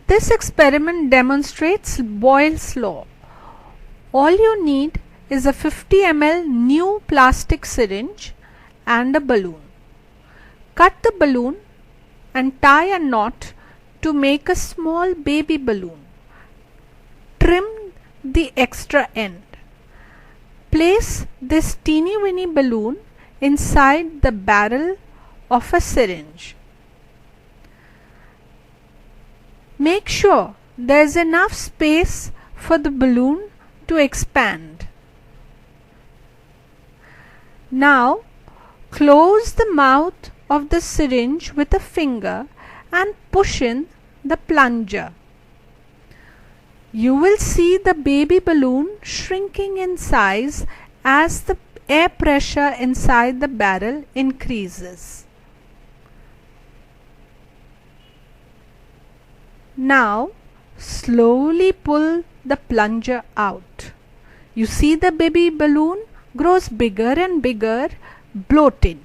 This experiment demonstrates Boyle's law. All you need is a 50 ml new plastic syringe and a balloon. Cut the balloon and tie a knot to make a small baby balloon. Trim the extra end. Place this teeny weeny balloon inside the barrel of a syringe. Make sure there is enough space for the balloon to expand. Now close the mouth of the syringe with a finger and push in the plunger. You will see the baby balloon shrinking in size as the air pressure inside the barrel increases. Now slowly pull the plunger out. You see the baby balloon grows bigger and bigger, bloating.